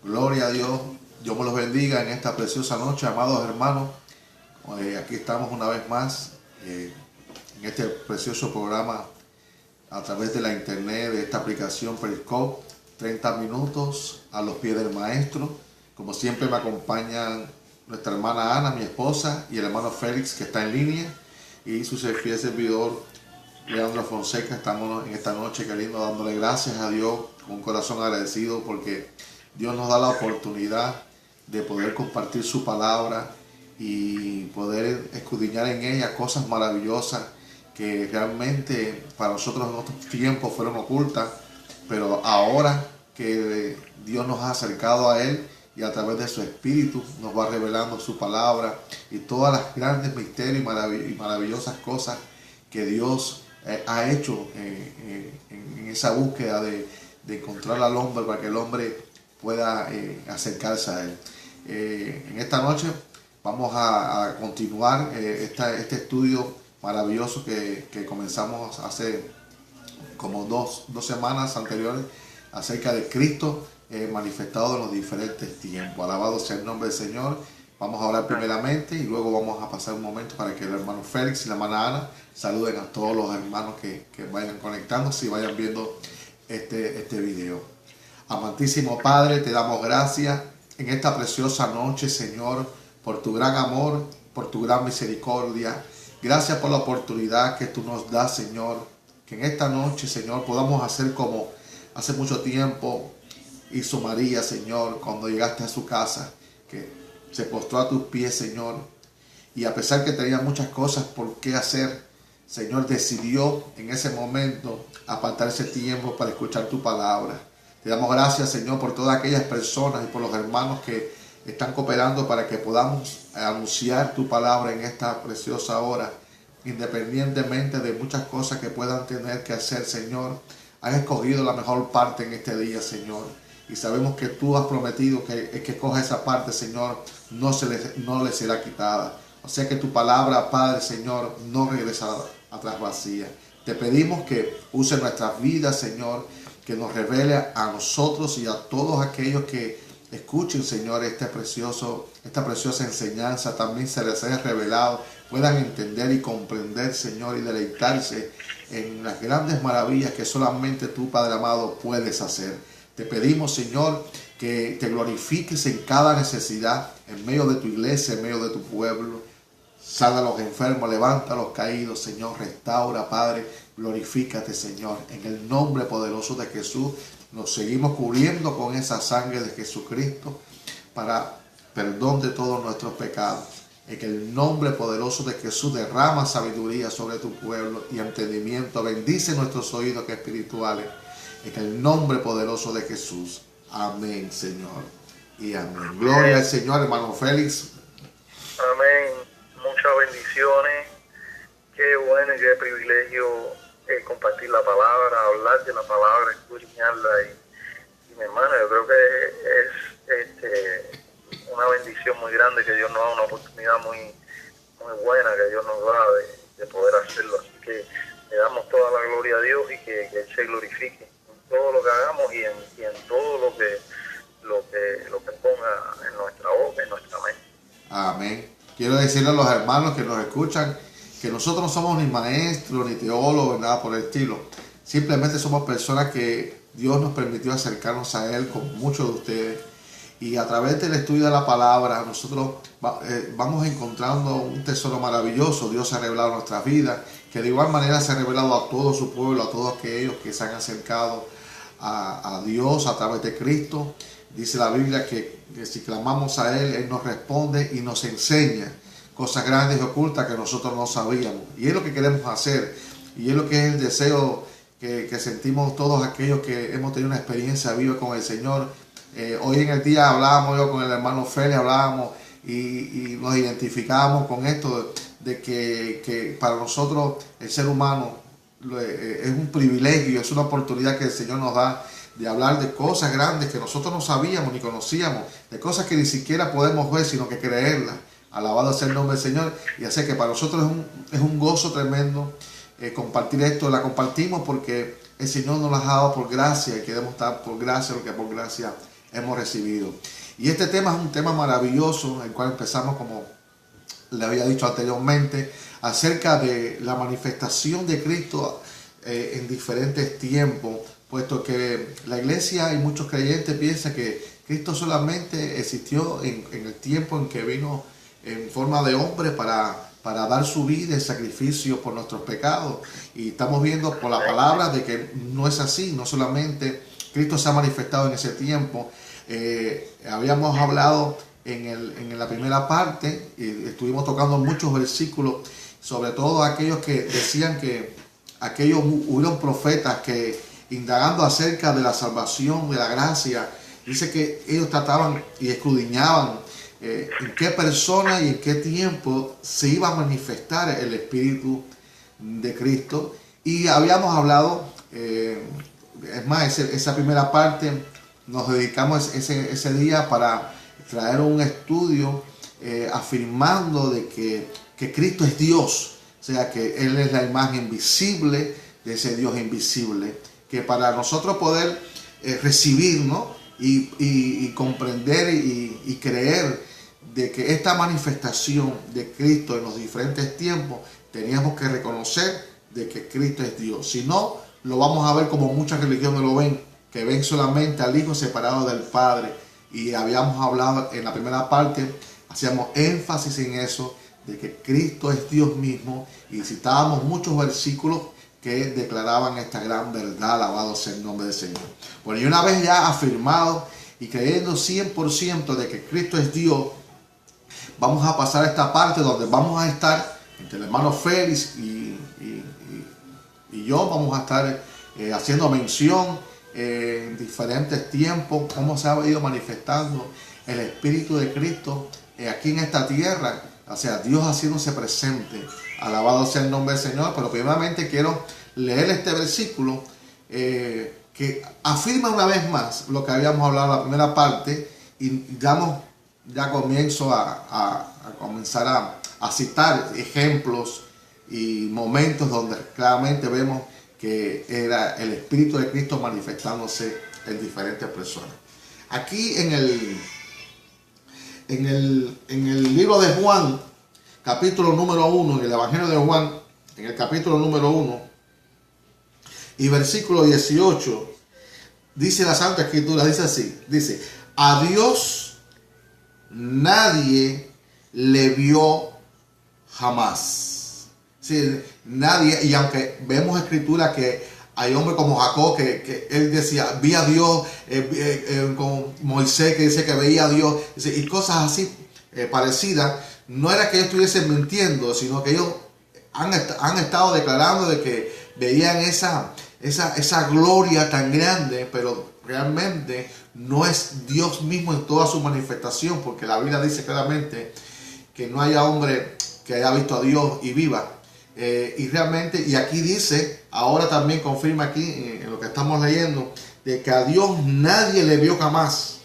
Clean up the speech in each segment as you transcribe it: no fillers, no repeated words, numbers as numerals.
Gloria a Dios. Dios me los bendiga en esta preciosa noche, amados hermanos. Aquí estamos una vez más en este precioso programa a través de la internet, de esta aplicación Periscope. 30 minutos a los pies del maestro. Como siempre me acompañan nuestra hermana Ana, mi esposa, y el hermano Félix, que está en línea, y su fiel servidor Leandro Fonseca. Estamos en esta noche, qué lindo, dándole gracias a Dios con un corazón agradecido, porque Dios nos da la oportunidad de poder compartir su palabra y poder escudriñar en ella cosas maravillosas que realmente para nosotros en otros tiempos fueron ocultas, pero ahora que Dios nos ha acercado a Él y a través de su Espíritu nos va revelando su palabra y todas las grandes misterios y maravillosas cosas que Dios ha hecho en esa búsqueda de encontrar al hombre para que el hombre pueda acercarse a Él. En esta noche vamos a continuar este estudio maravilloso que comenzamos hace como dos semanas anteriores acerca de Cristo manifestado en los diferentes tiempos. Alabado sea el nombre del Señor. Vamos a orar primeramente y luego vamos a pasar un momento para que el hermano Félix y la hermana Ana saluden a todos los hermanos que vayan conectándose y vayan viendo este video. Amantísimo Padre, te damos gracias en esta preciosa noche, Señor, por tu gran amor, por tu gran misericordia. Gracias por la oportunidad que tú nos das, Señor, que en esta noche, Señor, podamos hacer como hace mucho tiempo hizo María, Señor, cuando llegaste a su casa, que se postró a tus pies, Señor, y a pesar que tenía muchas cosas por qué hacer, Señor, decidió en ese momento apartar ese tiempo para escuchar tu palabra. Te damos gracias, Señor, por todas aquellas personas y por los hermanos que están cooperando para que podamos anunciar tu palabra en esta preciosa hora, independientemente de muchas cosas que puedan tener que hacer, Señor. Has escogido la mejor parte en este día, Señor, y sabemos que tú has prometido que el que coja esa parte, Señor, no le será quitada. O sea que tu palabra, Padre, Señor, no regresará atrás vacía. Te pedimos que use nuestras vidas, Señor, que nos revele a nosotros y a todos aquellos que escuchen, Señor, esta preciosa enseñanza. También se les haya revelado, puedan entender y comprender, Señor, y deleitarse en las grandes maravillas que solamente tú, Padre amado, puedes hacer. Te pedimos, Señor, que te glorifiques en cada necesidad, en medio de tu iglesia, en medio de tu pueblo. Sana a los enfermos, levanta a los caídos, Señor, restaura, Padre, glorifícate, Señor. En el nombre poderoso de Jesús, nos seguimos cubriendo con esa sangre de Jesucristo para perdón de todos nuestros pecados. En el nombre poderoso de Jesús, derrama sabiduría sobre tu pueblo y entendimiento. Bendice nuestros oídos que espirituales. En el nombre poderoso de Jesús. Amén, Señor. Y amén. Gloria al Señor, hermano Félix. Amén. Muchas bendiciones. Qué bueno y qué privilegio compartir la palabra, hablar de la palabra, escudriñarla. Y mi hermano, yo creo que es una bendición muy grande que Dios nos da, una oportunidad muy buena que Dios nos da de poder hacerlo. Así que le damos toda la gloria a Dios y que Él se glorifique en todo lo que hagamos y en todo lo que ponga en nuestra boca, en nuestra mente. Amén. Quiero decirle a los hermanos que nos escuchan que nosotros no somos ni maestros, ni teólogos, nada por el estilo. Simplemente somos personas que Dios nos permitió acercarnos a Él con muchos de ustedes. Y a través del estudio de la palabra, nosotros vamos encontrando un tesoro maravilloso. Dios se ha revelado en nuestras vidas, que de igual manera se ha revelado a todo su pueblo, a todos aquellos que se han acercado a Dios a través de Cristo. Dice la Biblia que si clamamos a Él, Él nos responde y nos enseña cosas grandes y ocultas que nosotros no sabíamos. Y es lo que queremos hacer. Y es lo que es el deseo que sentimos todos aquellos que hemos tenido una experiencia viva con el Señor. Hoy en el día hablábamos, yo con el hermano Félix hablábamos y nos identificábamos con esto de que para nosotros el ser humano es un privilegio, es una oportunidad que el Señor nos da de hablar de cosas grandes que nosotros no sabíamos ni conocíamos, de cosas que ni siquiera podemos ver, sino que creerlas. Alabado sea el nombre del Señor. Y así que para nosotros es un gozo tremendo compartir esto. La compartimos porque el Señor nos la ha dado por gracia y queremos estar por gracia, lo que por gracia hemos recibido. Y este tema es un tema maravilloso, el cual empezamos, como le había dicho anteriormente, acerca de la manifestación de Cristo en diferentes tiempos, puesto que la iglesia y muchos creyentes piensan que Cristo solamente existió en el tiempo en que vino en forma de hombre para dar su vida en sacrificio por nuestros pecados. Y estamos viendo por la palabra de que no es así. No solamente Cristo se ha manifestado en ese tiempo. Habíamos hablado en la primera parte, y estuvimos tocando muchos versículos, sobre todo aquellos que decían que hubieron profetas que, indagando acerca de la salvación, de la gracia, dice que ellos trataban y escudriñaban en qué persona y en qué tiempo se iba a manifestar el Espíritu de Cristo. Y habíamos hablado, es más, esa primera parte nos dedicamos ese día para traer un estudio afirmando de que Cristo es Dios, o sea que Él es la imagen visible de ese Dios invisible, que para nosotros poder recibir, ¿no? y comprender y creer de que esta manifestación de Cristo en los diferentes tiempos, teníamos que reconocer de que Cristo es Dios. Si no, lo vamos a ver como muchas religiones lo ven, que ven solamente al Hijo separado del Padre. Y habíamos hablado en la primera parte, hacíamos énfasis en eso, de que Cristo es Dios mismo, y citábamos muchos versículos que declaraban esta gran verdad. Alabado sea el nombre del Señor. Bueno, y una vez ya afirmado y creyendo 100% de que Cristo es Dios, vamos a pasar a esta parte donde vamos a estar, entre el hermano Félix y yo, vamos a estar haciendo mención en diferentes tiempos, cómo se ha ido manifestando el Espíritu de Cristo aquí en esta tierra, o sea, Dios haciéndose presente. Alabado sea el nombre del Señor. Pero primeramente quiero leer este versículo que afirma una vez más lo que habíamos hablado en la primera parte, y ya comienzo a comenzar a citar ejemplos y momentos donde claramente vemos que era el Espíritu de Cristo manifestándose en diferentes personas. Aquí en el libro de Juan, capítulo número 1, en el Evangelio de Juan, en el capítulo número 1 y versículo 18, dice la Santa Escritura, dice así, dice: a Dios nadie le vio jamás. Sí, nadie. Y aunque vemos escritura que hay hombres como Jacob que él decía, vi a Dios, con Moisés que dice que veía a Dios, y cosas así parecidas, no era que ellos estuviesen mintiendo, sino que ellos han estado declarando de que veían esa gloria tan grande, pero realmente no es Dios mismo en toda su manifestación, porque la Biblia dice claramente que no haya hombre que haya visto a Dios y viva. Y realmente, y aquí dice, ahora también confirma aquí en lo que estamos leyendo, de que a Dios nadie le vio jamás.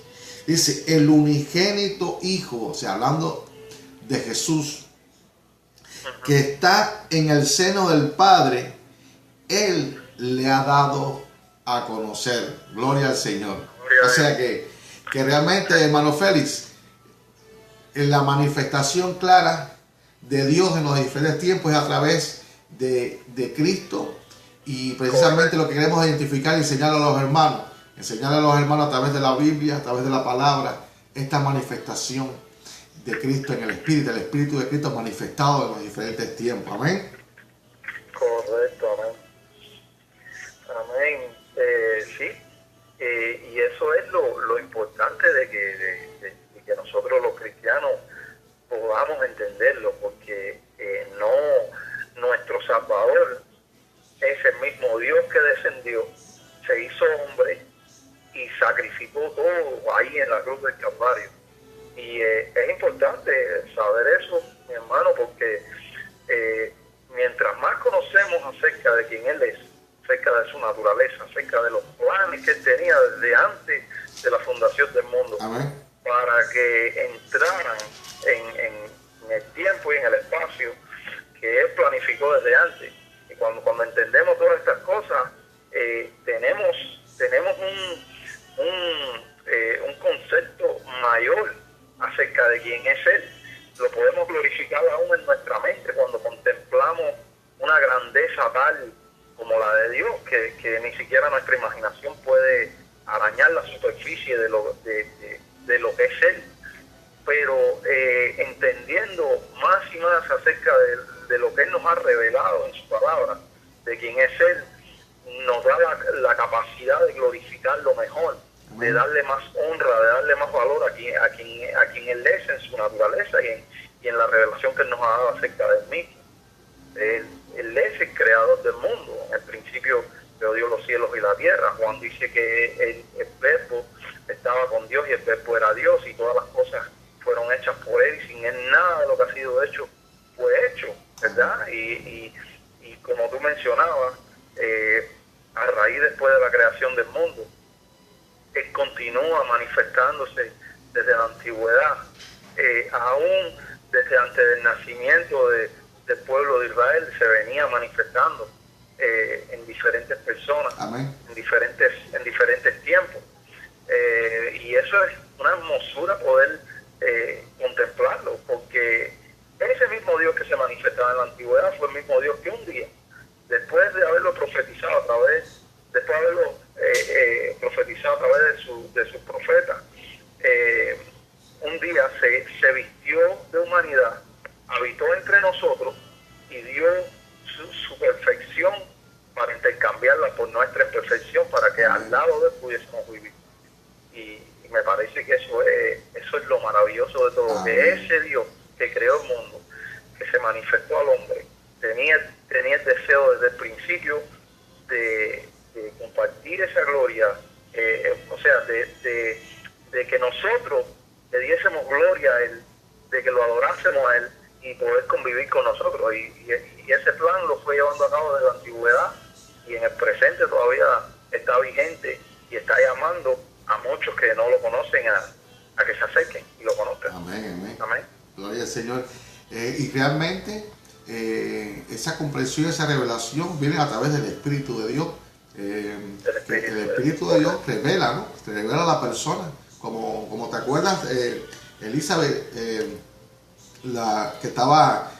Dice, el unigénito Hijo, o sea, hablando de Jesús, que está en el seno del Padre, Él le ha dado a conocer. Gloria al Señor. O sea que realmente, hermano Félix, en la manifestación clara de Dios en los diferentes tiempos es a través de Cristo, y precisamente lo que queremos identificar y enseñar a los hermanos a través de la Biblia, a través de la palabra, esta manifestación de Cristo en el Espíritu, el Espíritu de Cristo manifestado en los diferentes tiempos. Amén. Correcto, amén. Amén. Sí, y eso es lo importante de que nosotros los cristianos podamos entenderlo, porque nuestro Salvador es el mismo Dios que descendió, se hizo hombre y sacrificó todo ahí en la cruz del Calvario. Y es importante saber eso, mi hermano, porque mientras más conocemos acerca de quién Él es, acerca de su naturaleza, acerca de los planes que Él tenía desde antes de la fundación del mundo, amén, para que entraran en el tiempo y en el espacio que Él planificó desde antes. Y cuando entendemos todas estas cosas, tenemos un mayor acerca de quién es Él. Lo podemos glorificar aún en nuestra mente cuando contemplamos una grandeza tal como la de Dios, que ni siquiera nuestra imaginación puede arañar la superficie de lo que es Él. Pero entendiendo más y más acerca de lo que Él nos ha revelado en su palabra, de quién es Él, nos da la capacidad de glorificarlo mejor, de darle más honra, de darle más valor a quien Él es en su naturaleza y en la revelación que Él nos ha dado acerca del mismo. Él es el creador del mundo. En el principio creó Dios los cielos y la tierra. Juan dice que el verbo estaba con Dios y el verbo era Dios, y todas las cosas fueron hechas por Él, y sin Él nada de lo que ha sido hecho fue hecho, ¿verdad? Y como tú mencionabas, a raíz después de la creación del mundo, Él continúa manifestándose desde la antigüedad, aún desde antes del nacimiento del pueblo de Israel se venía manifestando en diferentes personas. Amén. en diferentes tiempos, y eso es una hermosura poder contemplarlo, porque ese mismo Dios que se manifestaba en la antigüedad fue el mismo Dios que un día, después de haberlo profetizado a través de sus profetas, un día se vistió de humanidad, habitó entre nosotros y dio su perfección para intercambiarla por nuestra imperfección, para que al lado de él pudiésemos vivir. Y me parece que eso es lo maravilloso de todo, que ese Dios que creó el mundo, que se manifestó al hombre, tenía el deseo desde el principio de compartir esa gloria, o sea, de que nosotros le diésemos gloria a Él, de que lo adorásemos a Él y poder convivir con nosotros. Y ese plan lo fue llevando a cabo desde la antigüedad, y en el presente todavía está vigente y está llamando a muchos que no lo conocen a que se acerquen y lo conozcan. Amén, amén. Amén. Gloria al Señor. Y realmente esa comprensión, esa revelación viene a través del Espíritu de Dios. El Espíritu de Dios revela, ¿no? Te revela a la persona. Como te acuerdas, Elizabeth, la que estaba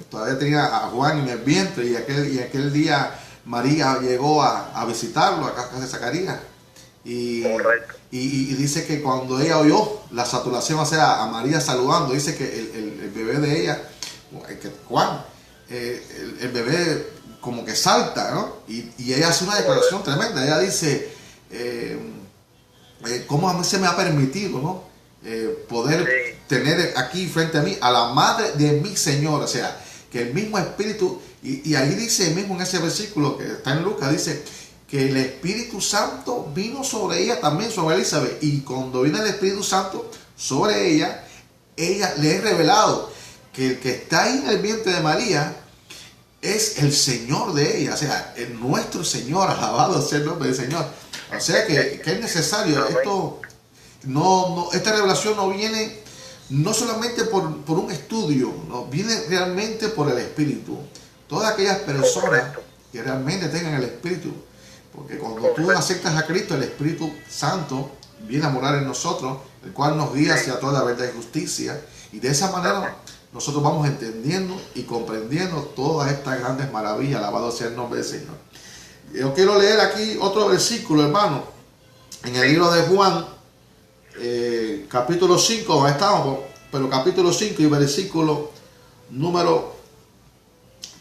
todavía tenía a Juan en el vientre, y aquel día María llegó a visitarlo a casa de Zacarías. Y dice que cuando ella oyó la saturación, o sea, a María saludando, dice que el bebé de ella, Juan, el bebé como que salta, ¿no? Y ella hace una declaración tremenda. Ella dice, ¿cómo a mí se me ha permitido, ¿no? Poder tener aquí frente a mí a la madre de mi Señor? O sea, que el mismo Espíritu, y ahí dice mismo en ese versículo que está en Lucas, dice que el Espíritu Santo vino sobre ella también, sobre Elizabeth, y cuando vino el Espíritu Santo sobre ella le he revelado que el que está ahí en el vientre de María es el Señor de ella, o sea, nuestro Señor, alabado sea el nombre del Señor. O sea que es necesario esto. Esta revelación no viene no solamente por un estudio, no, viene realmente por el Espíritu. Todas aquellas personas que realmente tengan el Espíritu, porque cuando tú aceptas a Cristo, el Espíritu Santo viene a morar en nosotros, el cual nos guía hacia toda la verdad y justicia, y de esa manera nosotros vamos entendiendo y comprendiendo todas estas grandes maravillas. Alabado sea el nombre del Señor. Yo quiero leer aquí otro versículo, hermano, en el libro de Juan, capítulo 5, estamos, pero capítulo 5 y versículo número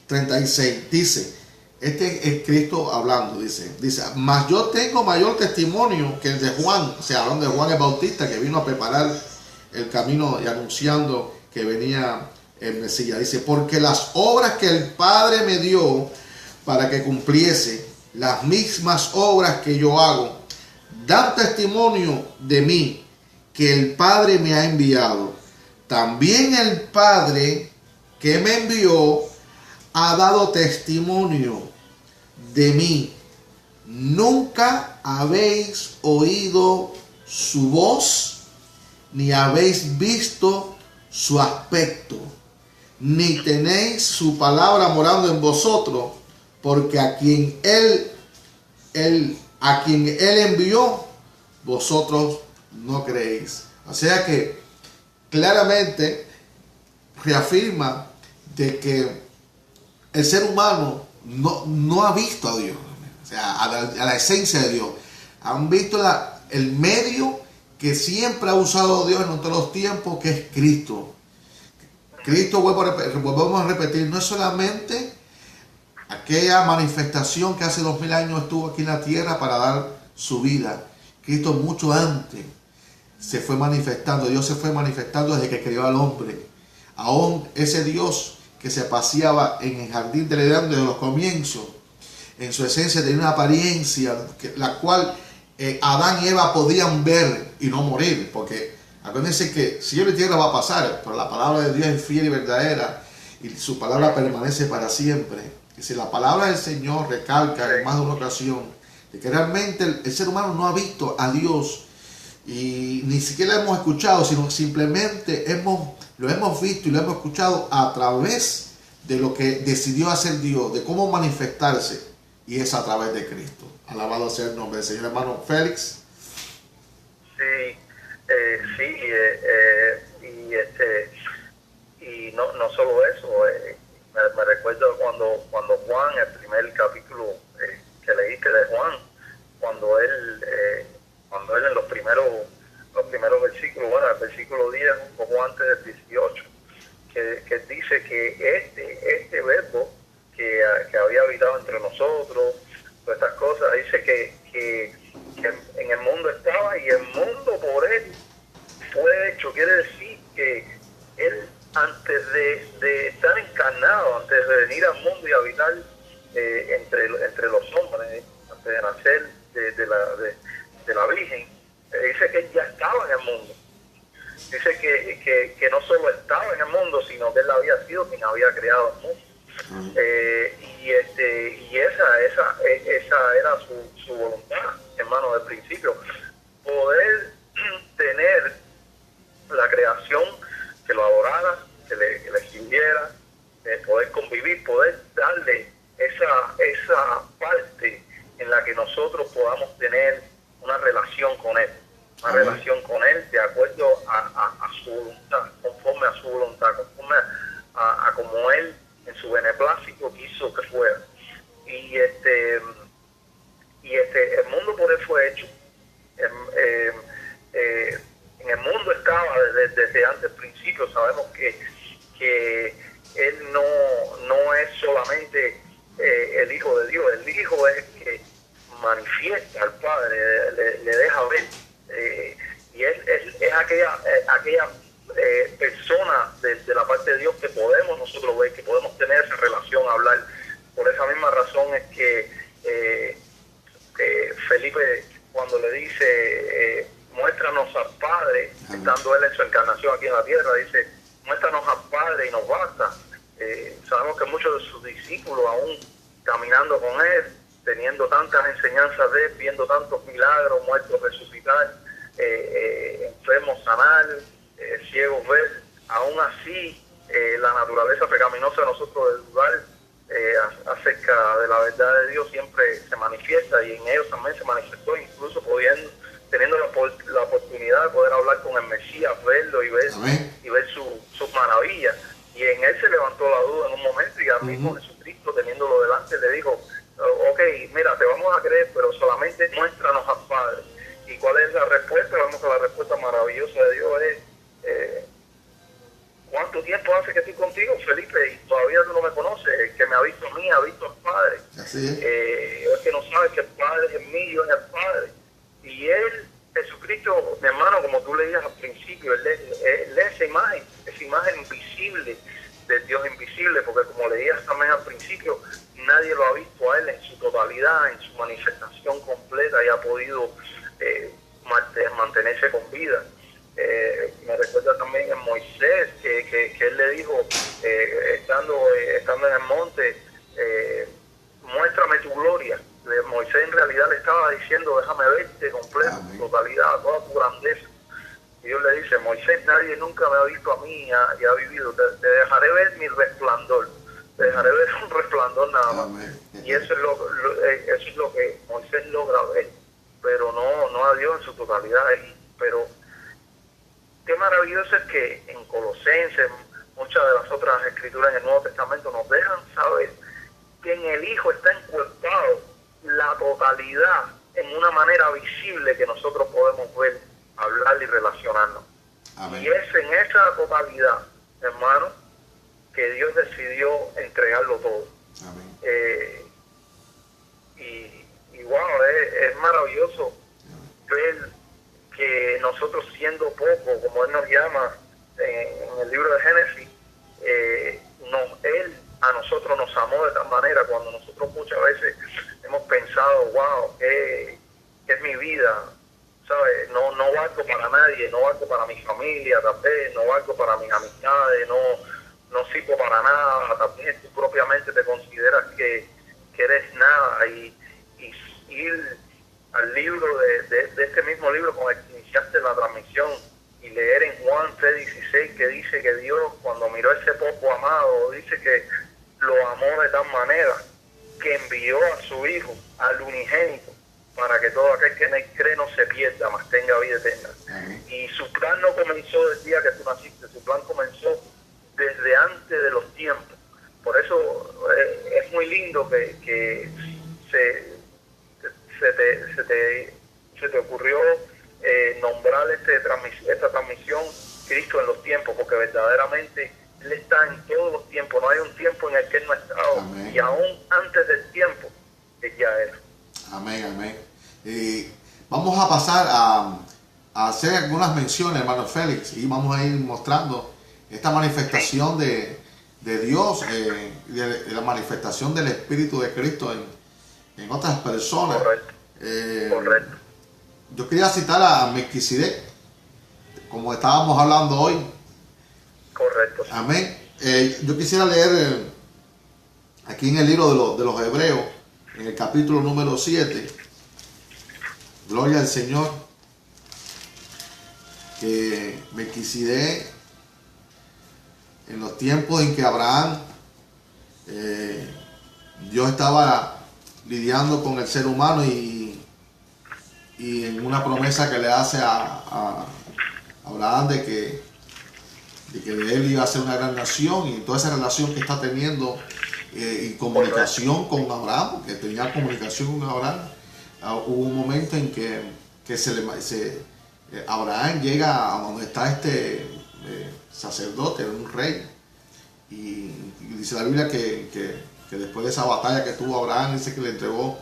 36, dice, este es Cristo hablando, dice, mas yo tengo mayor testimonio que el de Juan, o sea, hablando de Juan el Bautista, que vino a preparar el camino y anunciando que venía el Mesías. Dice, porque las obras que el Padre me dio para que cumpliese, las mismas obras que yo hago, dan testimonio de mí, que el Padre me ha enviado. También el Padre que me envió ha dado testimonio de mí. Nunca habéis oído su voz, ni habéis visto su aspecto, ni tenéis su palabra morando en vosotros, porque a quien él envió, vosotros no creéis. O sea que claramente reafirma de que el ser humano no ha visto a Dios, o sea, a la esencia de Dios. Han visto el medio que siempre ha usado Dios en todos los tiempos, que es Cristo. Cristo, volvemos a repetir, no es solamente aquella manifestación que hace 2000 años estuvo aquí en la tierra para dar su vida. Cristo mucho antes se fue manifestando, Dios se fue manifestando desde que creó al hombre. Aún ese Dios que se paseaba en el jardín del Edén desde los comienzos, en su esencia tenía una apariencia la cual Adán y Eva podían ver y no morir, porque acuérdense que cielo y tierra va a pasar, pero la palabra de Dios es fiel y verdadera y su palabra permanece para siempre. Y si la palabra del Señor recalca en más de una ocasión de que realmente el ser humano no ha visto a Dios y ni siquiera lo hemos escuchado, sino simplemente lo hemos visto y lo hemos escuchado a través de lo que decidió hacer Dios, de cómo manifestarse, y es a través de Cristo. Alabado sea el nombre del Señor. Hermano Félix. Sí, y no solo eso, me recuerdo cuando Juan, el primer capítulo que leíste de Juan, cuando él en los primeros versículos, bueno, el versículo 10, un poco antes del 18, que dice que este verbo que había habitado entre nosotros, todas estas cosas, dice que en el mundo estaba y el mundo por él fue hecho. Quiere decir que él, antes de estar encarnado, antes de venir al mundo y habitar entre los hombres, antes de nacer de la Virgen, dice que él ya estaba en el mundo. Dice que no solo estaba en el mundo, sino que él había sido quien había creado el mundo. Y esa era su voluntad, hermano, del principio, poder tener la creación que lo adorara, que le sirviera, poder convivir, poder darle esa parte en la que nosotros podamos tener una relación con él, relación con él de acuerdo a su voluntad, conforme a su voluntad, conforme a como él en su beneplácito quiso que fuera. Y el mundo por él fue hecho. En el mundo estaba desde antes del principio. Sabemos que él no es solamente el Hijo de Dios. El Hijo es que manifiesta al Padre, le deja ver. Y él es aquella persona de la parte de Dios que podemos nosotros ver, que podemos tener esa relación, hablar. Por esa misma razón es que Felipe, cuando le dice muéstranos al Padre, estando él en su encarnación aquí en la tierra, dice muéstranos al Padre y nos basta. Sabemos que muchos de sus discípulos, aún caminando con él, teniendo tantas enseñanzas de él, viendo tantos milagros, muertos resucitar, enfermos sanar, ciegos ver, aún así la naturaleza pecaminosa de nosotros de dudar acerca de la verdad de Dios siempre se manifiesta, y en ellos también se manifestó, incluso teniendo la oportunidad de poder hablar con el Mesías, verlo y ver sus maravillas, y en él se levantó la duda en un momento, y al mismo Jesucristo, teniéndolo delante, le dijo: ok, mira, te vamos a creer, pero solamente muéstranos al Padre. ¿Y cuál es la respuesta? Vemos que la respuesta maravillosa de Dios es: ¿cuánto tiempo hace que estoy contigo, Felipe, y todavía tú no me conoces? El que me ha visto a mí ha visto al Padre. Así es. El que no sabe que el Padre es el mío, es el Padre. Y él, Jesucristo, mi hermano, como tú leías al principio, él esa imagen visible del Dios invisible, porque como leías también al principio, nadie lo ha visto a él en su totalidad, en su manifestación completa, y ha podido mantenerse con vida. Me recuerda también en Moisés, que él le dijo, estando en el monte, muéstrame tu gloria. Moisés en realidad le estaba diciendo: déjame verte completo, tu totalidad, toda tu grandeza. Y Dios le dice: Moisés, nadie nunca me ha visto a mí y ha vivido. Te dejaré ver mi resplandor. Te dejaré ver un resplandor nada más. Y eso es lo que Moisés logra ver, pero no a Dios en su totalidad. Pero qué maravilloso es que en Colosenses, muchas de las otras escrituras en el Nuevo Testamento nos dejan saber que en el Hijo está encuerpado la totalidad en una manera visible que nosotros podemos ver, hablar y relacionarnos. Amén. Y es en esa totalidad, hermano, que Dios decidió entregarlo todo. Amén. Y wow, es maravilloso ver que nosotros siendo poco, como Él nos llama en el libro de Génesis, Él a nosotros nos amó de tal manera, cuando nosotros muchas veces hemos pensado, wow, ¿qué es mi vida? ¿Sabes? No valgo para nadie, no valgo para mi familia, tal vez, no valgo para mis amistades, no sirvo para nada, tal vez tú propiamente te consideras que eres nada, y ir al libro de este mismo libro con el que iniciaste la transmisión y leer en Juan 3:16 que dice que Dios, cuando miró a ese poco amado, dice que lo amó de tal manera que envió a su Hijo, al unigénito, para que todo aquel que en él cree no se pierda, mas tenga vida eterna. Amén. Y su plan no comenzó desde el día que tú naciste, su plan comenzó desde antes de los tiempos. Por eso es muy lindo que se te ocurrió nombrar esta transmisión Cristo en los tiempos, porque verdaderamente Él está en todos los tiempos, no hay un tiempo en el que Él no ha estado. Amén. Y aún antes del tiempo Él ya era. Amén, amén. Vamos a pasar a hacer algunas menciones, hermano Félix, y vamos a ir mostrando esta manifestación de Dios, de la manifestación del Espíritu de Cristo en otras personas. Correcto. Correcto. Yo quería citar a Melquisedec, como estábamos hablando hoy. Correcto. Amén. Yo quisiera leer aquí en el libro de los Hebreos, en el capítulo número 7, gloria al Señor, que Melquisedec, en los tiempos en que Abraham, Dios estaba lidiando con el ser humano y en una promesa que le hace a Abraham de que de él iba a ser una gran nación, y toda esa relación que está teniendo y comunicación con Abraham, porque tenía comunicación con Abraham. Hubo un momento en que Abraham llega a donde está este sacerdote, un rey, y dice la Biblia que después de esa batalla que tuvo Abraham, dice que le entregó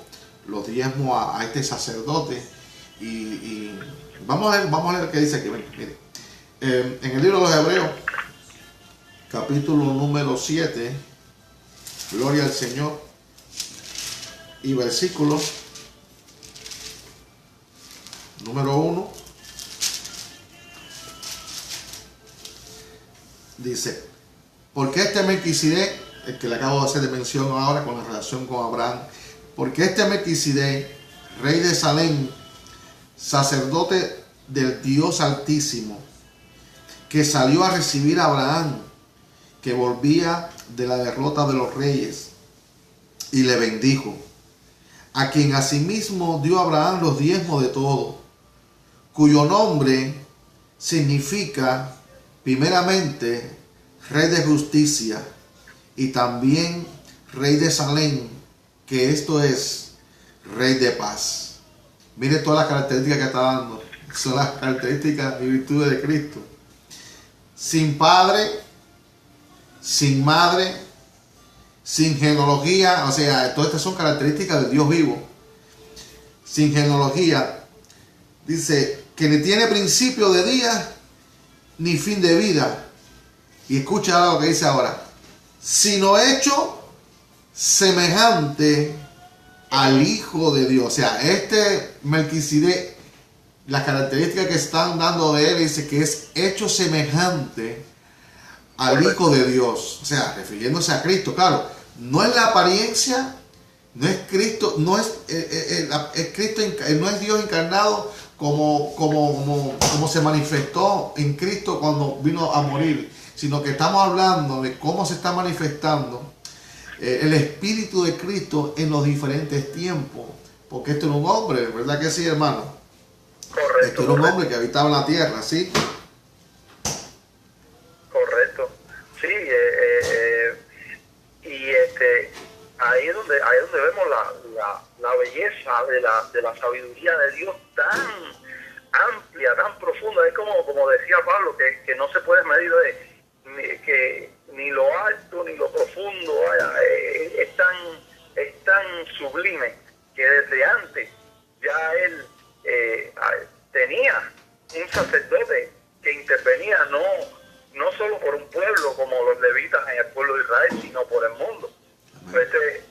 los diezmos a este sacerdote. Y vamos a leer qué dice aquí. Mire, en el libro de los Hebreos, capítulo número 7, gloria al Señor, y versículo número 1, dice: porque este Melquisedec, el que le acabo de hacer de mención ahora con la relación con Abraham, porque este Melquisedec, rey de Salem, sacerdote del Dios Altísimo, que salió a recibir a Abraham, que volvía de la derrota de los reyes, y le bendijo, a quien asimismo dio a Abraham los diezmos de todo, cuyo nombre significa primeramente Rey de Justicia, y también Rey de Salem, que esto es Rey de Paz. Mire todas las características que está dando. Son las características y virtudes de Cristo. Sin padre, sin madre, sin genealogía. O sea, todas estas son características del Dios vivo. Sin genealogía. Dice que ni tiene principio de día ni fin de vida. Y escucha lo que dice ahora: sino hecho semejante al Hijo de Dios. O sea, este Melquisedec, las características que están dando de él, dice que es hecho semejante al Hijo de Dios. O sea, refiriéndose a Cristo. Claro, no es la apariencia, no es Cristo, no es Cristo, no es Dios encarnado como se manifestó en Cristo cuando vino a morir, sino que estamos hablando de cómo se está manifestando el Espíritu de Cristo en los diferentes tiempos, porque esto era un hombre, ¿verdad que sí, hermano? Correcto. Esto era un hombre que habitaba en la tierra, ¿sí? de la sabiduría de Dios tan amplia, tan profunda. Es como decía Pablo, que no se puede medir que ni lo alto ni lo profundo, es tan sublime que desde antes ya él tenía un sacerdote que intervenía no solo por un pueblo como los levitas en el pueblo de Israel, sino por el mundo.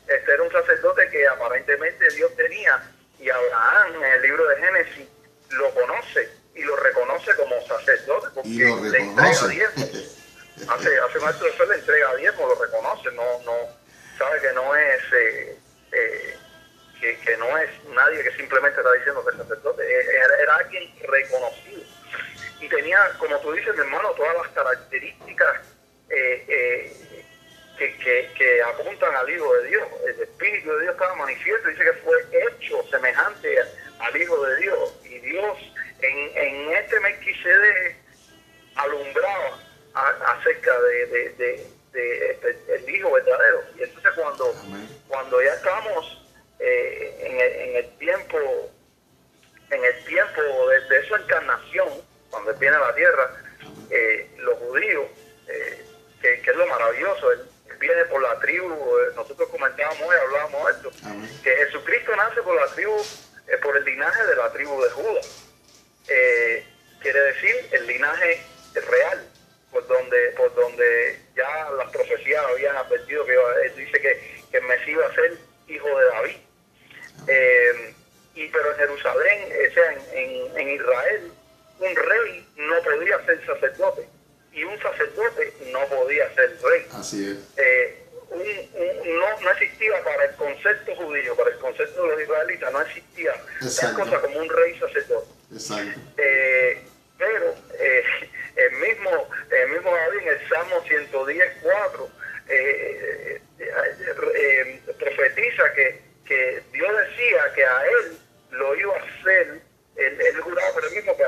Este era un sacerdote que aparentemente Dios tenía, y Abraham en el libro de Génesis lo conoce y lo reconoce como sacerdote, porque le entrega diezmo. Hace un acto de fe, le entrega diezmo, lo reconoce, sabe que no es que no es nadie que simplemente está diciendo que es sacerdote, era alguien reconocido y tenía, como tú dices, mi hermano, todas las características que apuntan al Hijo de Dios. El Espíritu de Dios estaba manifiesto, dice que fue hecho semejante al Hijo de Dios, y Dios en este Melquisedec alumbraba acerca de el Hijo verdadero. Y entonces cuando ya estamos en el tiempo de su encarnación, cuando él viene a la tierra, los judíos, que es lo maravilloso, él viene por la tribu, nosotros comentábamos hoy, hablábamos de esto, que Jesucristo nace por la tribu, por el linaje de la tribu de Judá, quiere decir el linaje real, por donde ya las profecías habían advertido que él dice que el Mesías iba a ser hijo de David. Pero en Jerusalén, o sea, en Israel, un rey no podía ser sacerdote y un sacerdote no podía ser rey. Así es. No existía para el concepto judío, para el concepto de los israelitas, no existía tal cosa como un rey sacerdote. Exacto. Pero el mismo David en el Salmo 110:4 profetiza que Dios decía que a él lo iba a hacer, él juraba por él mismo que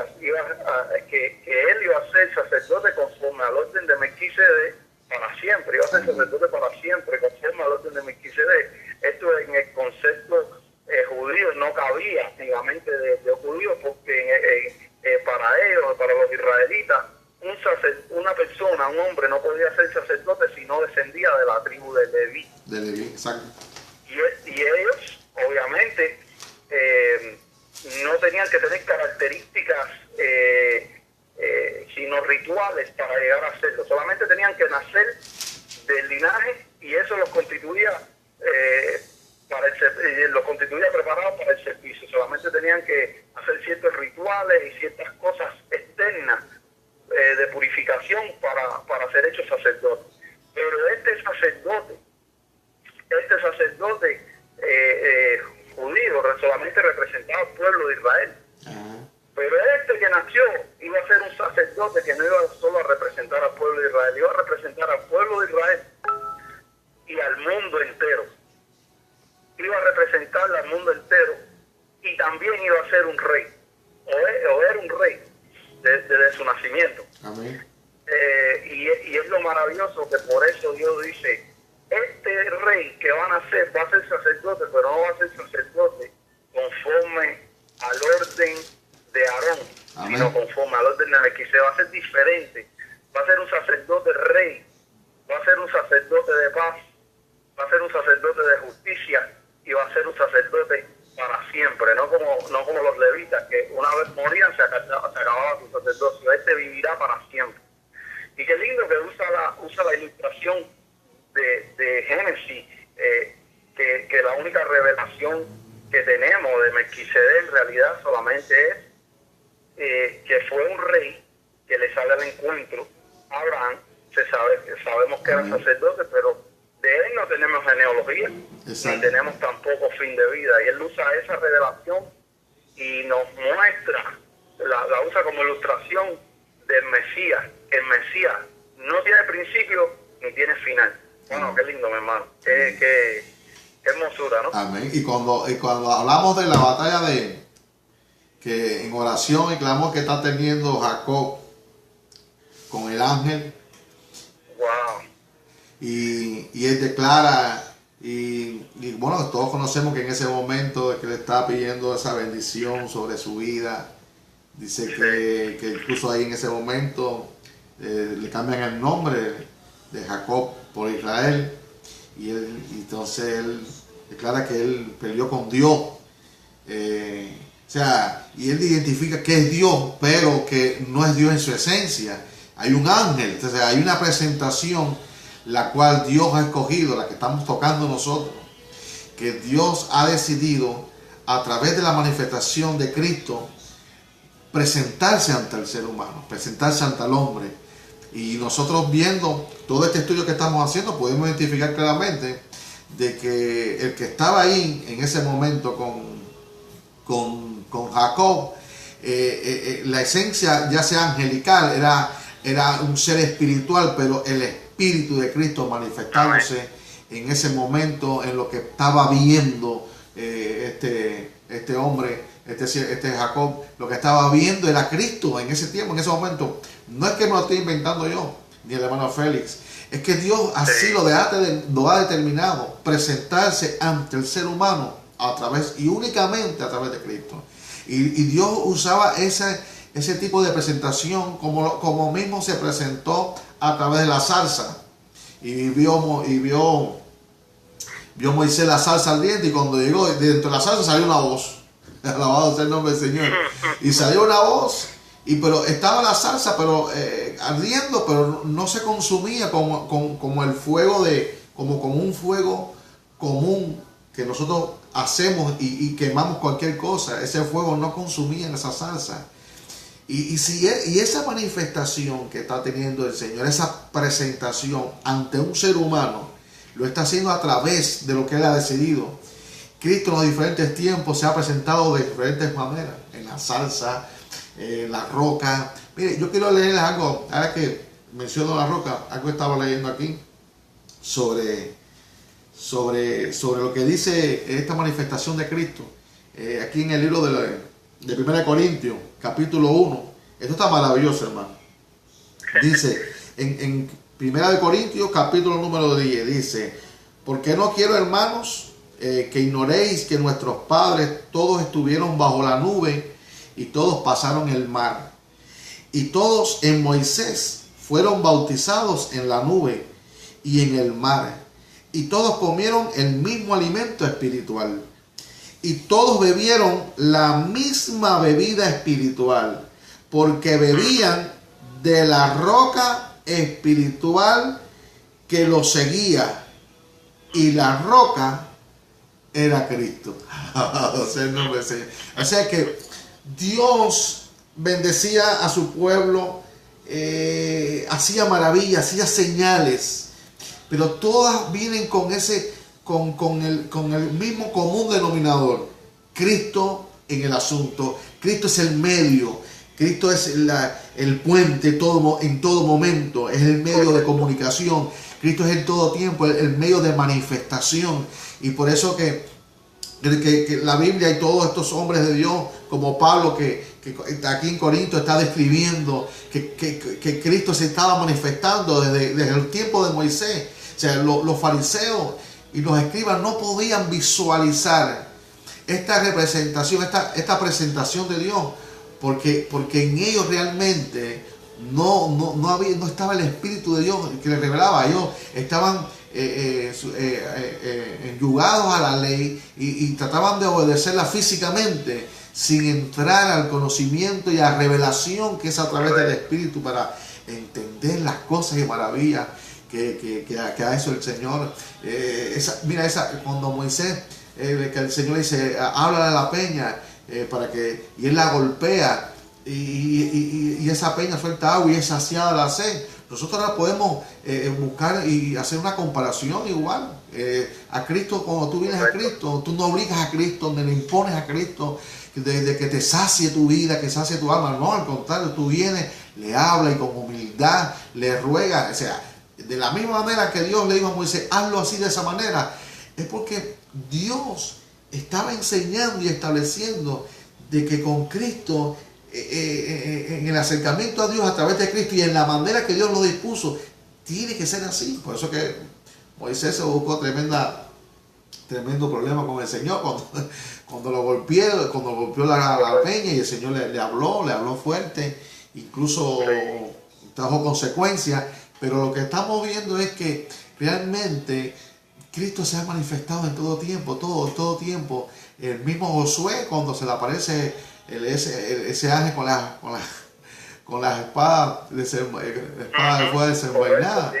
él iba a ser sacerdote conforme al orden de Melquisedec para siempre, iba a ser sacerdote para siempre conforme al orden de Melquisedec. Esto en el concepto judío no cabía en la mente de los judíos, porque para ellos, para los israelitas, una persona, un hombre no podía ser sacerdote si no descendía de la tribu de Leví. De Leví, exacto. Y ellos, obviamente, no tenían que tener características sino rituales para llegar a hacerlo. Solamente tenían que nacer del linaje, y eso los constituía preparados para el servicio. Solamente tenían que hacer ciertos rituales y ciertas cosas externas de purificación para ser hechos sacerdotes. Pero este sacerdote judío solamente representaba al pueblo de Israel. Pero este que nació iba a ser un sacerdote que no iba solo a representar al pueblo de Israel, iba a representar al pueblo de Israel y al mundo entero. Iba a representarle al mundo entero, y también iba a ser un rey, o era un rey desde su nacimiento. Amén. Y es lo maravilloso que por eso Dios dice, este rey que van a nacer va a ser sacerdote, pero no va a ser sacerdote conforme al orden de Aarón, sino conforme al orden de Melquisedec. Va a ser diferente, va a ser un sacerdote rey, va a ser un sacerdote de paz, va a ser un sacerdote de justicia, y va a ser un sacerdote para siempre, no como los levitas, que una vez morían se acababa su sacerdocio. Este vivirá para siempre. Y qué lindo que usa la ilustración de Génesis, que la única revelación que tenemos de Melquisedec en realidad solamente es que fue un rey que le sale al encuentro a Abraham. Sabemos que era sacerdote, pero de él no tenemos genealogía, ni tenemos tampoco fin de vida. Y él usa esa revelación y nos muestra, la usa como ilustración del Mesías. El Mesías no tiene principio ni tiene final. Bueno, qué lindo, mi hermano. Qué hermosura, ¿no? Amén. Y cuando hablamos de la batalla que en oración y clamor que está teniendo Jacob con el ángel, wow, y él declara Y bueno, todos conocemos que en ese momento de que le estaba pidiendo esa bendición sobre su vida, dice que incluso ahí en ese momento le cambian el nombre de Jacob por Israel, y entonces él declara que él peleó con Dios. O sea, y él identifica que es Dios, pero que no es Dios en su esencia. Hay un ángel, entonces hay una presentación la cual Dios ha escogido, la que estamos tocando nosotros, que Dios ha decidido a través de la manifestación de Cristo presentarse ante el ser humano, presentarse ante el hombre. Y nosotros viendo todo este estudio que estamos haciendo podemos identificar claramente de que el que estaba ahí en ese momento con Jacob, la esencia ya sea angelical, era un ser espiritual, pero el Espíritu de Cristo manifestándose en ese momento en lo que estaba viendo este hombre, este Jacob. Lo que estaba viendo era Cristo en ese tiempo, en ese momento. No es que me lo estoy inventando yo, ni el hermano Félix. Es que Dios así lo ha determinado, presentarse ante el ser humano a través y únicamente a través de Cristo. Y Dios usaba ese tipo de presentación como mismo se presentó a través de la zarza. Y vio Moisés la zarza ardiente, y cuando llegó dentro de la zarza salió una voz. Alabado sea el nombre del Señor. Y salió una voz, pero estaba la zarza ardiendo, pero no se consumía como el fuego como un fuego común que nosotros hacemos y quemamos cualquier cosa. Ese fuego no consumía en esa salsa. Y esa manifestación que está teniendo el Señor, esa presentación ante un ser humano, lo está haciendo a través de lo que Él ha decidido. Cristo en los diferentes tiempos se ha presentado de diferentes maneras, en la salsa, en la roca. Mire, yo quiero leerles algo, ahora que menciono la roca, algo estaba leyendo aquí sobre lo que dice esta manifestación de Cristo, aquí en el libro de 1 Corintios, capítulo 1. Esto está maravilloso, hermano. Dice, en 1 Corintios, capítulo número 10, dice: porque no quiero, hermanos, que ignoréis que nuestros padres todos estuvieron bajo la nube y todos pasaron el mar. Y todos en Moisés fueron bautizados en la nube y en el mar. Y todos comieron el mismo alimento espiritual. Y todos bebieron la misma bebida espiritual, porque bebían de la roca espiritual que los seguía. Y la roca era Cristo. O sea que Dios bendecía a su pueblo, hacía maravillas, hacía señales, pero todas vienen con el mismo común denominador: Cristo en el asunto. Cristo es el medio, Cristo es el puente en todo momento, es el medio de comunicación. Cristo es en todo tiempo el medio de manifestación. Y por eso que la Biblia y todos estos hombres de Dios, como Pablo, que aquí en Corinto está describiendo que Cristo se estaba manifestando desde el tiempo de Moisés. O sea, los fariseos y los escribas no podían visualizar esta representación, esta presentación de Dios, porque en ellos realmente no estaba el Espíritu de Dios que les revelaba. Ellos estaban enyugados a la ley y trataban de obedecerla físicamente, sin entrar al conocimiento y a la revelación que es a través del Espíritu, para entender las cosas y maravillas que ha hecho el Señor. Cuando Moisés, que el Señor le dice: háblale a la peña, y él la golpea, y esa peña suelta agua y es saciada la sed. Nosotros ahora podemos buscar y hacer una comparación igual. A Cristo, cuando tú vienes a Cristo, tú no obligas a Cristo, ni le impones a Cristo de que te sacie tu vida, que sacie tu alma. No, al contrario, tú vienes, le hablas y con humildad le ruegas. O sea, de la misma manera que Dios le dijo a Moisés: hazlo así, de esa manera, es porque Dios estaba enseñando y estableciendo de que con Cristo, en el acercamiento a Dios a través de Cristo y en la manera que Dios lo dispuso, tiene que ser así. Por eso que Moisés se buscó tremenda tremendo problema con el Señor cuando lo golpeó la peña y el Señor le habló fuerte, incluso trajo consecuencias. Pero lo que estamos viendo es que realmente Cristo se ha manifestado en todo tiempo, todo tiempo. El mismo Josué, cuando se le aparece ese ángel con la espada de fuego desenvainada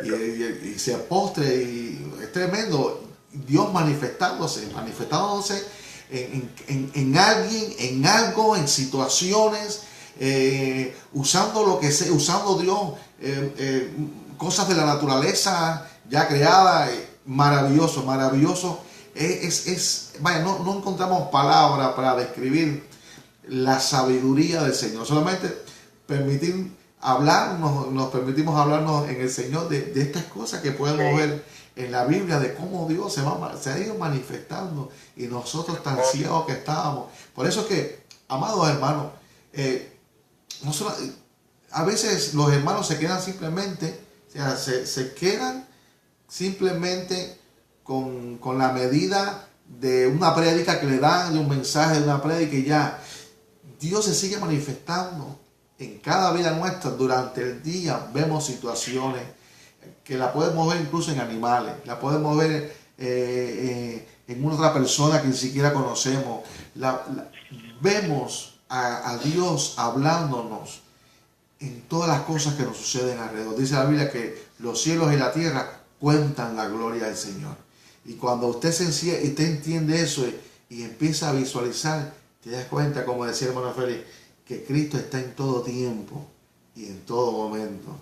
y se postre, y es tremendo. Dios manifestándose en alguien, en algo, en situaciones, usando lo que sea, usando Dios, cosas de la naturaleza ya creada, maravilloso. Vaya, no encontramos palabras para describir la sabiduría del Señor. Solamente nos permitimos hablarnos en el Señor de estas cosas que podemos ver en la Biblia, de cómo Dios se ha ido manifestando, y nosotros tan ciegos que estábamos. Por eso es que, amados hermanos, a veces los hermanos se quedan simplemente, se quedan simplemente con la medida de una prédica que le dan, de un mensaje de una prédica, y ya. Dios se sigue manifestando en cada vida nuestra. Durante el día vemos situaciones que la podemos ver incluso en animales, la podemos ver en otra persona que ni siquiera conocemos. Vemos a Dios hablándonos en todas las cosas que nos suceden alrededor. Dice la Biblia que los cielos y la tierra cuentan la gloria del Señor. Y cuando usted entiende eso y empieza a visualizar, te das cuenta, como decía el hermano Félix, que Cristo está en todo tiempo y en todo momento.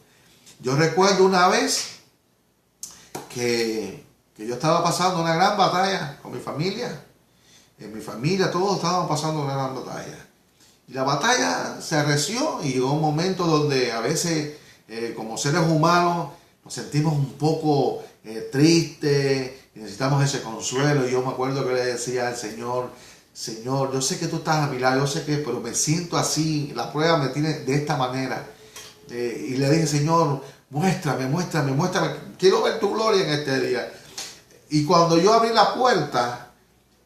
Yo recuerdo una vez que yo estaba pasando una gran batalla con mi familia. En mi familia todos estábamos pasando una gran batalla. Y la batalla se arreció, y llegó un momento donde a veces, como seres humanos, nos sentimos un poco tristes y necesitamos ese consuelo. Y yo me acuerdo que le decía al Señor: Señor, yo sé que tú estás a mi lado, yo sé que, pero me siento así, la prueba me tiene de esta manera. Y le dije: Señor, muéstrame, quiero ver tu gloria en este día. Y cuando yo abrí la puerta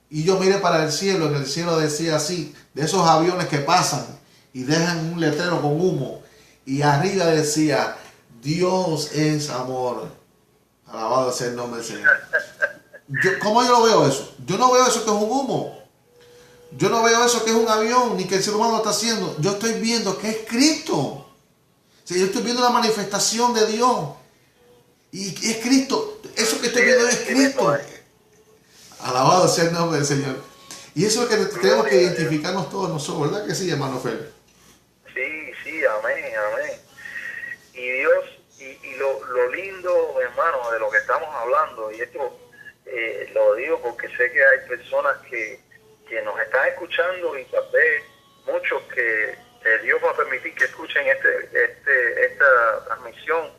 y yo miré para el cielo, en el cielo decía así, de esos aviones que pasan y dejan un letrero con humo, y arriba decía: Dios es amor. Alabado sea el nombre del Señor. ¿Cómo yo lo veo eso? Yo no veo eso que es un humo. Yo no veo eso que es un avión, ni que el ser humano lo está haciendo. Yo estoy viendo que es Cristo. O sea, yo estoy viendo la manifestación de Dios. Y es Cristo. Eso que estoy viendo es Cristo. Alabado sea el nombre del Señor. Y eso es lo que tenemos que identificarnos todos nosotros, ¿verdad que sí, hermano Félix? Sí, amén. Y Dios, y lo lindo, hermano, de lo que estamos hablando, y esto lo digo porque sé que hay personas que nos están escuchando, y tal vez muchos que Dios va a permitir que escuchen esta transmisión,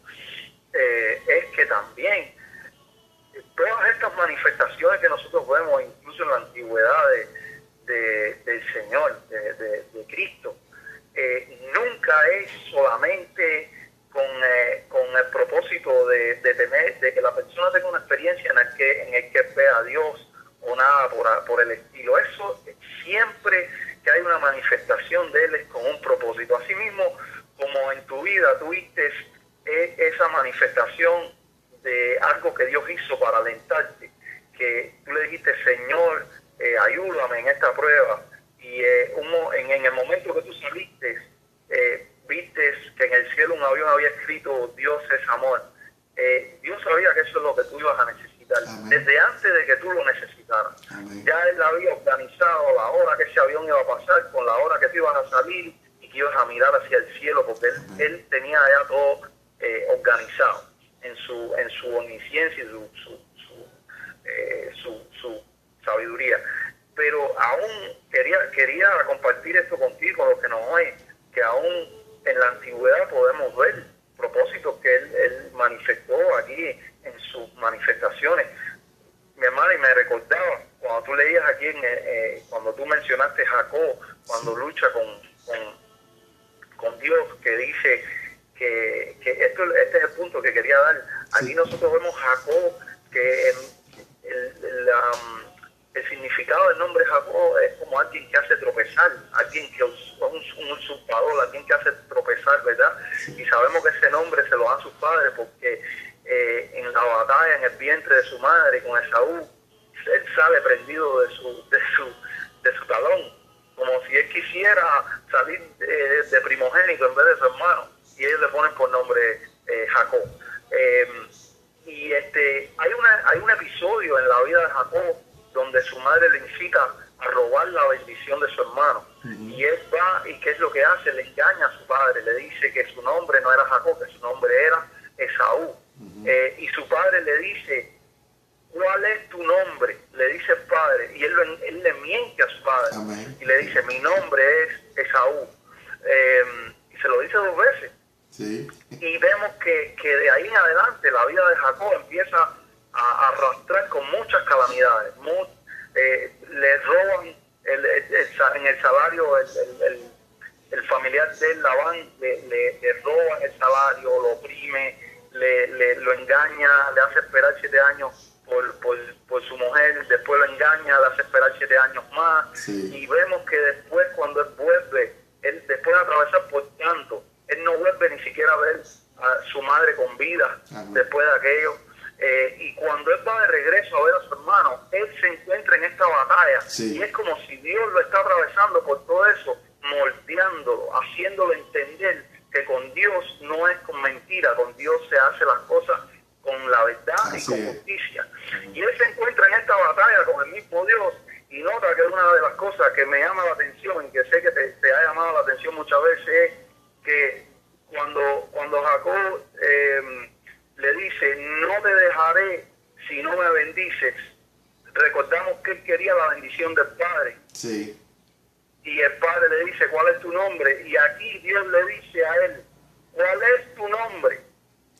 es que también todas estas manifestaciones que nosotros vemos, incluso en la antigüedad del Señor, de Cristo, nunca es solamente con el propósito de que la persona tenga una experiencia en el que vea a Dios o nada por el estilo. Eso siempre que hay una manifestación de Él es con un propósito. Asimismo, como en tu vida tuviste esa manifestación de algo que Dios hizo para alentarte, que tú le dijiste: Señor, ayúdame en esta prueba, y en el momento que tú saliste, viste que en el cielo un avión había escrito: Dios es amor. Dios sabía que eso es lo que tú ibas a necesitar. Amén. Desde antes de que tú lo necesitaras. Amén. Ya Él había organizado la hora que ese avión iba a pasar con la hora que tú ibas a salir y que ibas a mirar hacia el cielo, porque Él tenía ya todo organizado en su omnisciencia y su sabiduría. Pero aún quería compartir esto contigo, los que nos oyen, que aún en la antigüedad podemos ver propósitos que él manifestó aquí en sus manifestaciones. Mi hermano, y me recordaba cuando tú leías aquí, cuando tú mencionaste Jacob, cuando lucha con Dios, que dice que este es el punto que quería dar. Aquí nosotros vemos Jacob, que el significado del nombre Jacob es como alguien que hace tropezar, alguien que es un usurpador, alguien que hace tropezar, ¿verdad? Sí. Y sabemos que ese nombre se lo dan sus padres porque en la batalla, en el vientre de su madre con Esaú, él sale prendido de su talón, como si él quisiera salir de primogénito en vez de su hermano, y ellos le ponen por nombre Jacob. Y hay un episodio en la vida de Jacob donde su madre le incita a robar la bendición de su hermano. Y él va, y ¿qué es lo que hace? Le engaña a su padre, le dice que su nombre no era Jacob, que su nombre era Esaú. Y su padre le dice, ¿cuál es tu nombre? Le dice el padre, y él le miente a su padre. Amén. Y le dice, mi nombre es Esaú. Y se lo dice 2 veces. Sí. Y vemos que de ahí en adelante la vida de Jacob empieza a arrastrar con muchas calamidades. Le roban en el salario, el familiar de él, Labán, le roban el salario, lo oprime, lo engaña, le hace esperar 7 años por su mujer, después lo engaña, le hace esperar 7 años más. Sí. Y vemos que después, cuando él vuelve, después de atravesar por tanto, él no vuelve ni siquiera a ver a su madre con vida. Amén. Después de aquello. Y cuando él va de regreso a ver a su hermano, él se encuentra en esta batalla. Sí. Y es como si Dios lo está atravesando por todo eso, moldeándolo, haciéndolo entender que con Dios no es con mentira, con Dios se hace las cosas con la verdad. Así y con justicia. Y él se encuentra en esta batalla con el mismo Dios, y nota que una de las cosas que me llama la atención, y que sé que te ha llamado la atención muchas veces, es que cuando Jacob le dice, no te dejaré si no me bendices, recordamos que él quería la bendición del Padre. Sí. Y el Padre le dice, ¿cuál es tu nombre? Y aquí Dios le dice a él, ¿cuál es tu nombre?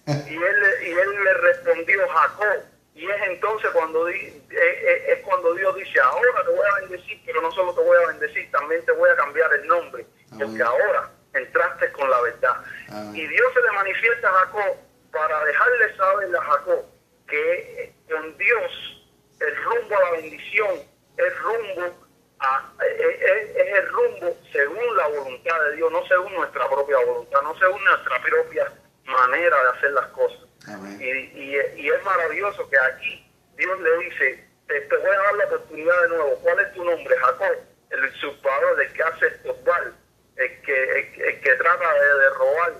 Y él le respondió, Jacob. Y es entonces cuando Dios dice, ahora te voy a bendecir, pero no solo te voy a bendecir, también te voy a cambiar el nombre, porque ahora entraste con la verdad. Y Dios se le manifiesta a Jacob para dejarle saber a Jacob que con Dios el rumbo a la bendición es el rumbo según la voluntad de Dios, no según nuestra propia voluntad, no según nuestra propia manera de hacer las cosas. Y es maravilloso que aquí Dios le dice, te voy a dar la oportunidad de nuevo. ¿Cuál es tu nombre? Jacob, el usurpador, el que hace estorbar, el que trata de robar,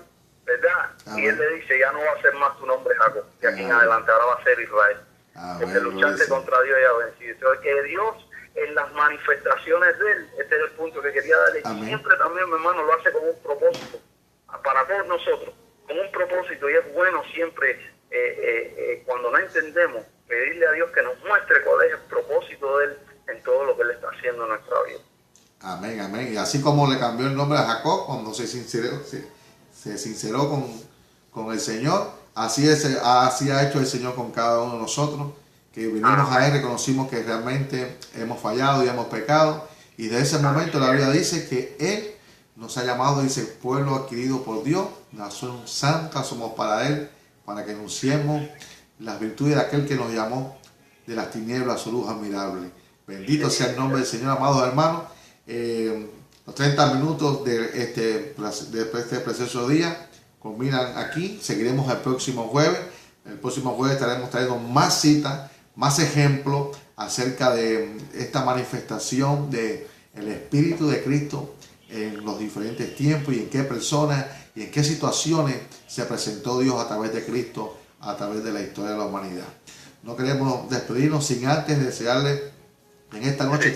¿verdad? Amén. Y él le dice, ya no va a ser más tu nombre Jacob, que aquí en adelante ahora va a ser Israel. Amén. Porque luchaste contra Dios y ha vencido. Entonces, que Dios en las manifestaciones de él, este es el punto que quería darle, y siempre también, mi hermano, lo hace con un propósito, para todos nosotros, con un propósito, y es bueno siempre, cuando no entendemos, pedirle a Dios que nos muestre cuál es el propósito de él en todo lo que él está haciendo en nuestra vida. Amén, amén. Y así como le cambió el nombre a Jacob cuando se sinceró con el Señor, así ha hecho el Señor con cada uno de nosotros, que vinimos a Él, reconocimos que realmente hemos fallado y hemos pecado, y de ese momento la Biblia dice que Él nos ha llamado, dice, pueblo adquirido por Dios, nación santa somos para Él, para que anunciemos las virtudes de aquel que nos llamó de las tinieblas a su luz admirable. Bendito sea el nombre del Señor, amados hermanos. Los 30 minutos de este precioso día culminan aquí. Seguiremos el próximo jueves. El próximo jueves estaremos trayendo más citas, más ejemplos acerca de esta manifestación del Espíritu de Cristo en los diferentes tiempos, y en qué personas y en qué situaciones se presentó Dios a través de Cristo, a través de la historia de la humanidad. No queremos despedirnos sin antes desearles en esta noche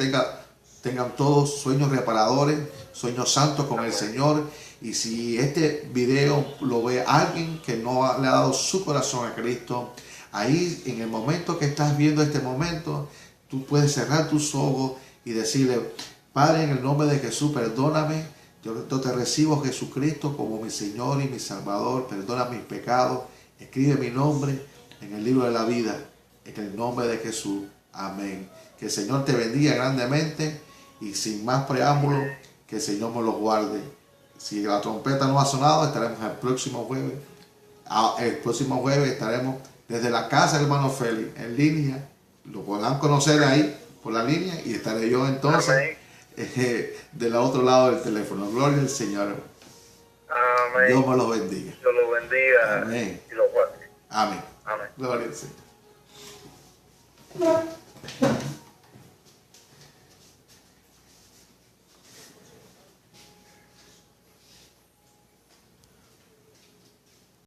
tengan todos sueños reparadores, sueños santos con el Señor. Y si este video lo ve alguien que no le ha dado su corazón a Cristo, ahí en el momento que estás viendo este momento, tú puedes cerrar tus ojos y decirle, Padre, en el nombre de Jesús, perdóname. Yo te recibo, Jesucristo, como mi Señor y mi Salvador. Perdona mis pecados. Escribe mi nombre en el libro de la vida. En el nombre de Jesús. Amén. Que el Señor te bendiga grandemente. Y sin más preámbulo, que el Señor me los guarde. Si la trompeta no ha sonado, estaremos el próximo jueves. El próximo jueves estaremos desde la casa del hermano Félix, en línea, lo podrán conocer ahí por la línea y estaré yo entonces del otro lado del teléfono. Gloria al Señor. Amén. Dios me los bendiga. Dios los bendiga. Amén. Y los guarde. Amén. Amén. Gloria al Señor.